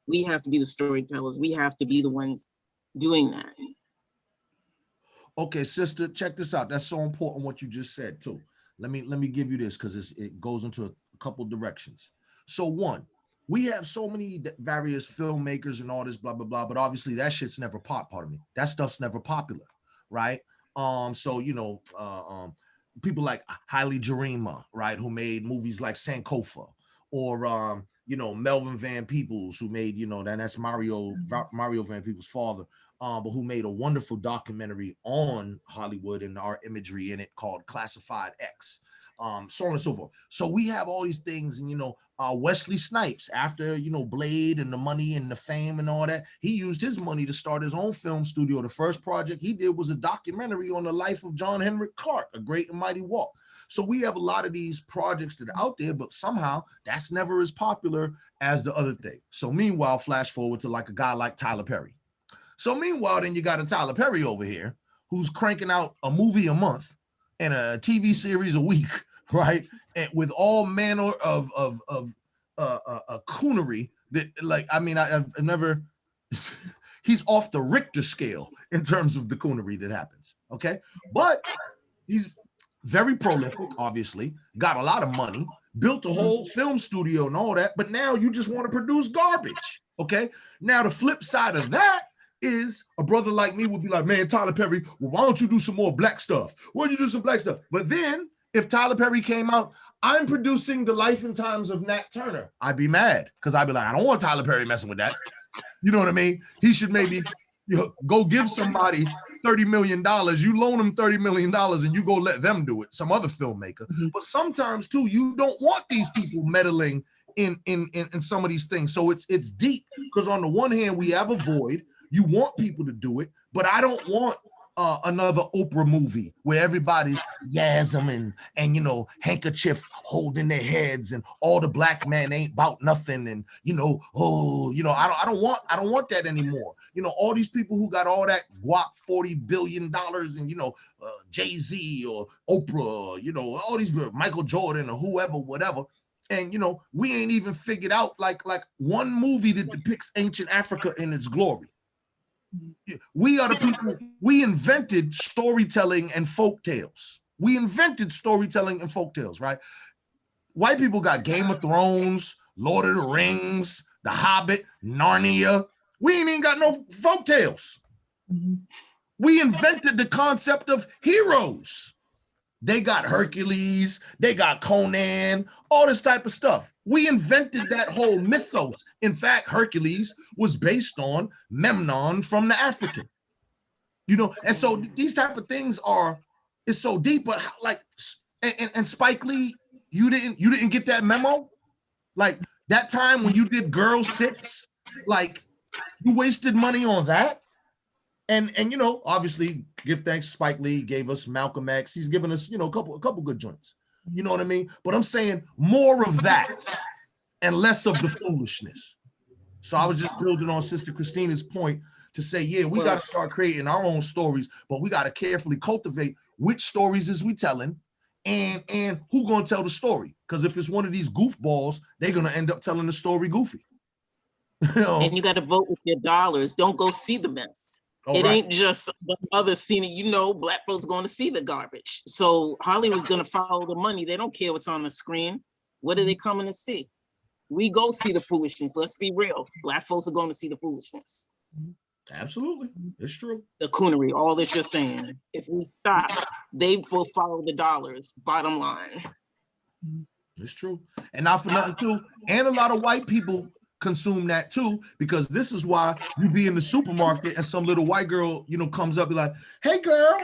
We have to be the storytellers. We have to be the ones doing that. okay, sister, check this out. That's so important what you just said too. Let me give you this because it goes into a couple directions. So one, we have so many various filmmakers and all this blah blah blah, but obviously that shit's never pardon me. That stuff's never popular, right? So you know, people like Haile Gerima, right, who made movies like Sankofa, or you know, Melvin Van Peebles, who made, you know, that's Mario Van Peebles' father, but who made a wonderful documentary on Hollywood and our imagery in it called Classified X, so on and so forth. So we have all these things, and you know, Wesley Snipes, after, you know, Blade and the money and the fame and all that, he used his money to start his own film studio. The first project he did was a documentary on the life of John Henrik Clarke, A Great and Mighty Walk. So we have a lot of these projects that are out there, but somehow that's never as popular as the other thing. So meanwhile, flash forward to like a guy like Tyler Perry. So meanwhile, then you got a Tyler Perry over here who's cranking out a movie a month and a TV series a week, right? And with all manner of coonery that, like, I mean, I've never, he's off the Richter scale in terms of the coonery that happens, okay? But he's very prolific, obviously, got a lot of money, built a whole film studio and all that, but now you just want to produce garbage, okay? Now the flip side of that is a brother like me would be like, man, Tyler Perry, well, why don't you do some more Black stuff? Why don't you do some Black stuff? But then if Tyler Perry came out, I'm producing the life and times of Nat Turner, I'd be mad because I'd be like, I don't want Tyler Perry messing with that. You know what I mean? He should maybe, you know, go give somebody $30 million, you loan them $30 million and you go let them do it, some other filmmaker. But sometimes too, you don't want these people meddling in some of these things. So it's deep, because on the one hand, we have a void. You want people to do it, but I don't want another Oprah movie where everybody's yasm and you know, handkerchief holding their heads and all the Black men ain't about nothing, and you know, oh, you know, I don't want that anymore. You know, all these people who got all that guap, $40 billion, and you know, Jay-Z or Oprah, you know, all these, Michael Jordan or whoever, whatever. And you know, we ain't even figured out like one movie that depicts ancient Africa in its glory. We are the people, we invented storytelling and folk tales. We invented storytelling and folk tales, right? White people got Game of Thrones, Lord of the Rings, The Hobbit, Narnia. We ain't even got no folk tales. We invented the concept of heroes. They got Hercules, they got Conan, all this type of stuff. We invented that whole mythos. In fact, Hercules was based on Memnon from the African. You know, and so these type of things it's so deep, but how, like, and Spike Lee, you didn't get that memo? Like that time when you did Girl 6, like you wasted money on that? And you know, obviously, give thanks. Spike Lee gave us Malcolm X. He's given us, you know, a couple good joints. You know what I mean? But I'm saying more of that and less of the foolishness. So I was just building on Sister Christina's point to say, yeah, we got to start creating our own stories, but we got to carefully cultivate which stories is we telling and who gonna tell the story. Because if it's one of these goofballs, they're gonna end up telling the story goofy. You know? And you got to vote with your dollars. Don't go see the mess. It ain't just the other scene. You know, Black folks going to see the garbage. So Hollywood's going to follow the money. They don't care what's on the screen. What are they coming to see? We go see the foolishness. Let's be real. Black folks are going to see the foolishness. Absolutely. It's true. The coonery, all that you're saying. If we stop, they will follow the dollars, bottom line. It's true. And not for nothing too. And a lot of white people consume that too, because this is why you be in the supermarket and some little white girl, you know, comes up and be like, hey girl,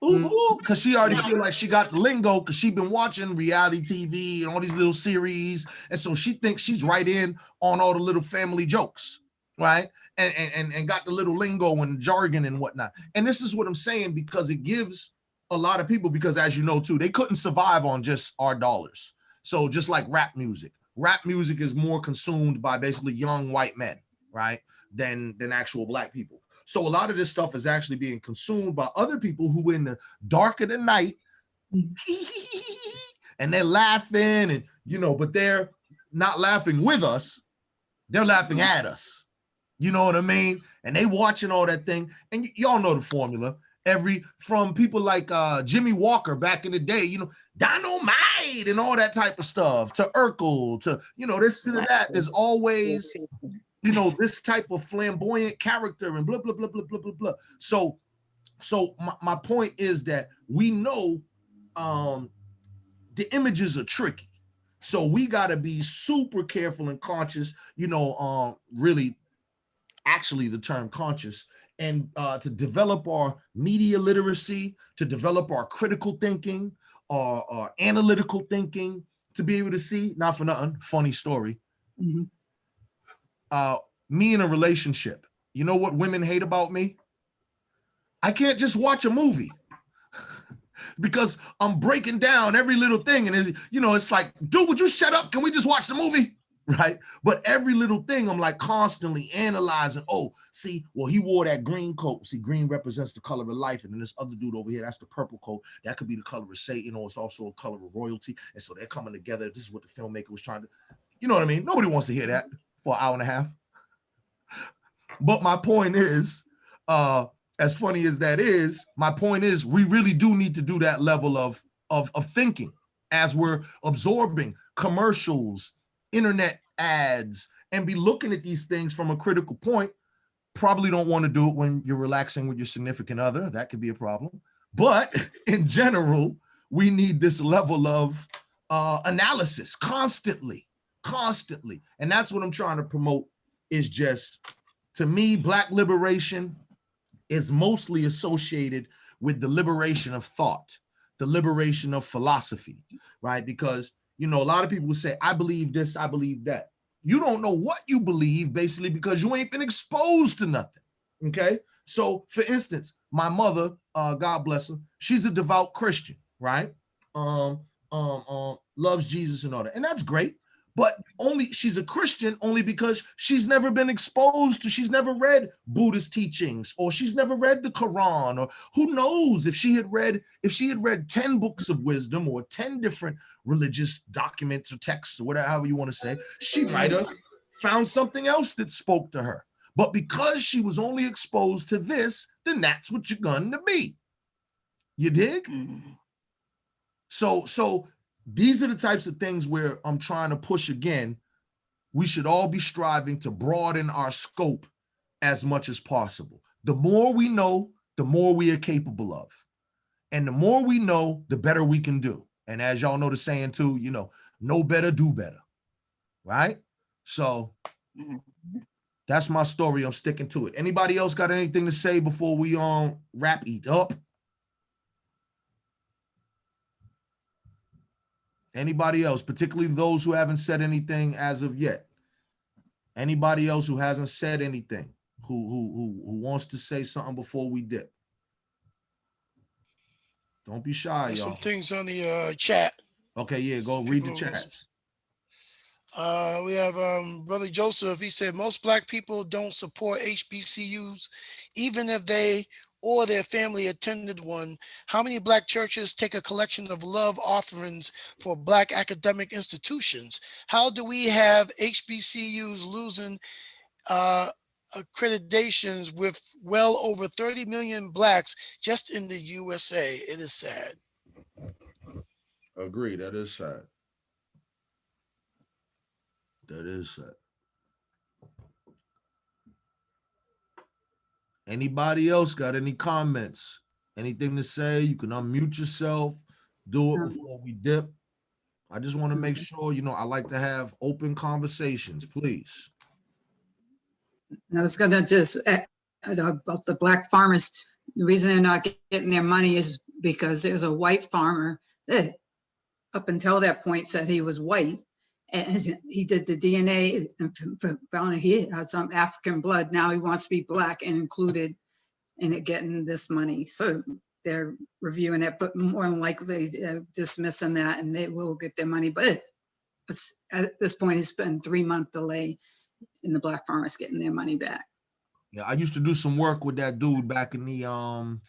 ooh, ooh, because she already feel like she got the lingo because she been watching reality TV and all these little series. And so she thinks she's right in on all the little family jokes, right? And got the little lingo and jargon and whatnot. And this is what I'm saying, because it gives a lot of people, because as you know too, they couldn't survive on just our dollars. So just like rap music is more consumed by basically young white men, right? Than actual Black people. So a lot of this stuff is actually being consumed by other people who in the dark of the night, and they're laughing and, you know, but they're not laughing with us. They're laughing at us. You know what I mean? And they watching all that thing. And y'all know the formula. From people like Jimmy Walker back in the day, you know, Dynamite and all that type of stuff, to Urkel, to, you know, this to that. There's always, you know, this type of flamboyant character and blah, blah, blah, blah, blah, blah, blah. So my point is that we know the images are tricky. So we got to be super careful and conscious, you know, really actually the term conscious, and to develop our media literacy, to develop our critical thinking, our analytical thinking, to be able to see, not for nothing, funny story. Me in a relationship, you know what women hate about me? I can't just watch a movie because I'm breaking down every little thing. And you know, it's like, dude, would you shut up? Can we just watch the movie? Right? But every little thing I'm like constantly analyzing. Oh, see, well, he wore that green coat. See, green represents the color of life. And then this other dude over here, that's the purple coat. That could be the color of Satan, or it's also a color of royalty. And so they're coming together. This is what the filmmaker was trying to, you know what I mean? Nobody wants to hear that for an hour and a half. But my point is, as funny as that is, my point is we really do need to do that level of thinking as we're absorbing commercials, internet ads, and be looking at these things from a critical point. Probably don't want to do it when you're relaxing with your significant other. That could be a problem. But in general, we need this level of analysis constantly. And that's what I'm trying to promote, is just, to me, Black liberation is mostly associated with the liberation of thought, the liberation of philosophy, right? Because, you know, a lot of people will say, I believe this, I believe that. You don't know what you believe, basically, because you ain't been exposed to nothing, okay? So, for instance, my mother, God bless her, she's a devout Christian, right? Loves Jesus and all that, and that's great. But she's a Christian only because she's never been exposed to, she's never read Buddhist teachings, or she's never read the Quran, or who knows if she had read 10 books of wisdom or 10 different religious documents or texts or whatever, however you want to say, she might have found something else that spoke to her. But because she was only exposed to this, then that's what you're going to be. You dig? So these are the types of things where I'm trying to push again. We should all be striving to broaden our scope as much as possible. The more we know, the more we are capable of. And the more we know, the better we can do. And as y'all know the saying too, you know better, do better. Right? So that's my story. I'm sticking to it. Anybody else got anything to say before we wrap it up? Anybody else, particularly those who haven't said anything as of yet? Anybody else who hasn't said anything, who wants to say something before we dip? Don't be shy, There's some y'all. things on the chat. Okay, yeah, go Some read the people- chats. We have Brother Joseph. He said most Black people don't support HBCUs, even if they or their family attended one. How many Black churches take a collection of love offerings for Black academic institutions? How do we have HBCUs losing accreditations with well over 30 million Blacks just in the USA? It is sad. Agree, that is sad. That is sad. Anybody else got any comments? Anything to say? You can unmute yourself. Do it before we dip. I just want to make sure, I like to have open conversations, please. I was gonna just add about the Black farmers. The reason they're not getting their money is because there's a white farmer that up until that point said he was white. And he did the DNA and found he had some African blood. Now he wants to be Black and included in it getting this money. So they're reviewing it, but more than likely dismissing that and they will get their money. But at this point, it's been 3-month delay in the Black farmers getting their money back. Yeah, I used to do some work with that dude back in the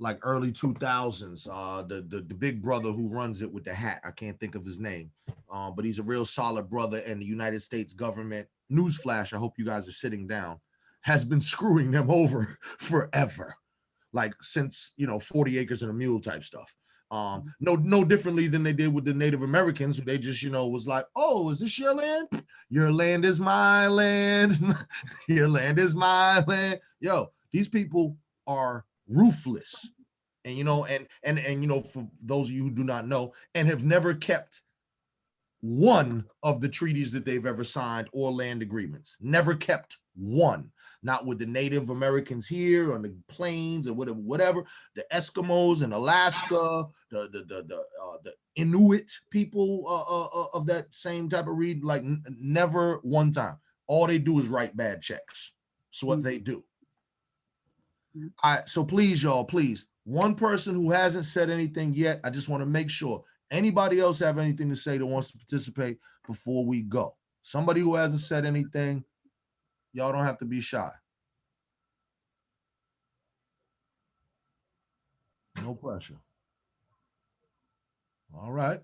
like early 2000s. The big brother who runs it with the hat. I can't think of his name. But he's a real solid brother, and the United States government, newsflash, I hope you guys are sitting down, has been screwing them over forever. Like since 40 acres and a mule type stuff. No differently than they did with the Native Americans, who they just, was like, oh, is this your land? Your land is my land. Your land is my land. Yo, these people are ruthless. And for those of you who do not know and have never kept one of the treaties that they've ever signed or land agreements, never kept one. Not with the Native Americans here on the plains or whatever, the Eskimos in Alaska, the Inuit people of that same type of read, like never one time. All they do is write bad checks. That's what they do. All right, so please, y'all, please, one person who hasn't said anything yet, I just want to make sure. Anybody else have anything to say that wants to participate before we go? Somebody who hasn't said anything, y'all don't have to be shy. No pressure. All right.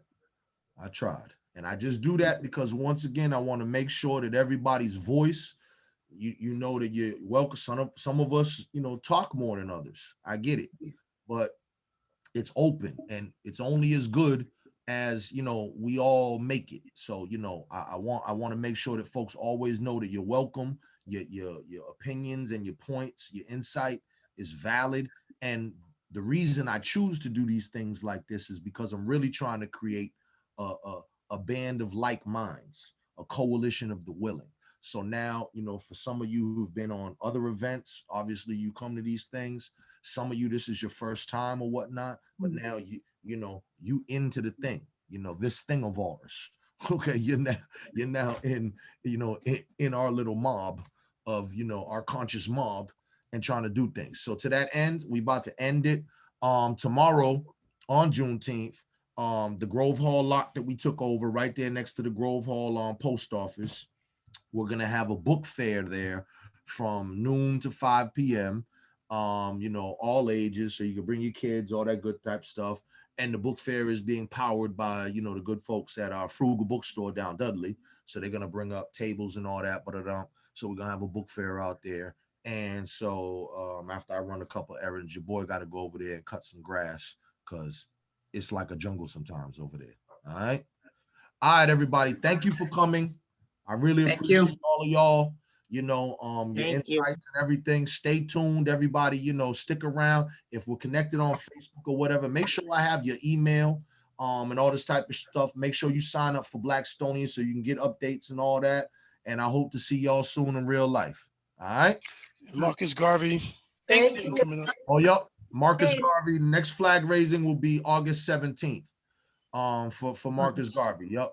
I tried. And I just do that because once again, I want to make sure that everybody's voice, you know that you're welcome. Some of us, talk more than others. I get it. But it's open and it's only as good as we all make it. So I want to make sure that folks always know that you're welcome. Your opinions and your points, your insight is valid. And the reason I choose to do these things like this is because I'm really trying to create a band of like minds, a coalition of the willing. So now, for some of you who've been on other events, obviously you come to these things. Some of you, this is your first time or whatnot, but now you into the thing, this thing of ours. Okay, you're now in, in our little mob of, our conscious mob and trying to do things. So to that end, we about to end it. Tomorrow on Juneteenth, the Grove Hall lot that we took over right there next to the Grove Hall post office, we're gonna have a book fair there from noon to 5 p.m. All ages, so you can bring your kids, all that good type stuff. And the book fair is being powered by, the good folks at our Frugal Bookstore down Dudley. So they're gonna bring up tables and all that, so we're gonna have a book fair out there. And so after I run a couple errands, your boy got to go over there and cut some grass because it's like a jungle sometimes over there. All right, everybody. Thank you for coming. I really appreciate all of y'all. Your insights and everything. Stay tuned, everybody. Stick around. If we're connected on Facebook or whatever, make sure I have your email and all this type of stuff. Make sure you sign up for Blackstonian so you can get updates and all that. And I hope to see y'all soon in real life. All right. Marcus Garvey. Thank you. Coming up. Oh, yep. Marcus Thanks. Garvey. Next flag raising will be August 17th. For Marcus Garvey. Yep.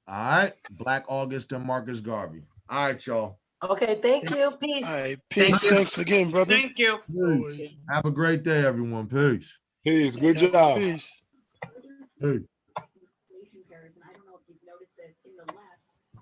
All right. Black August and Marcus Garvey. All right, y'all. Okay, thank you. Peace. All right, peace. you. Thanks again, brother. Thank you. Always. Have a great day, everyone. Peace. Peace. Good Yeah, job. peace. Peace.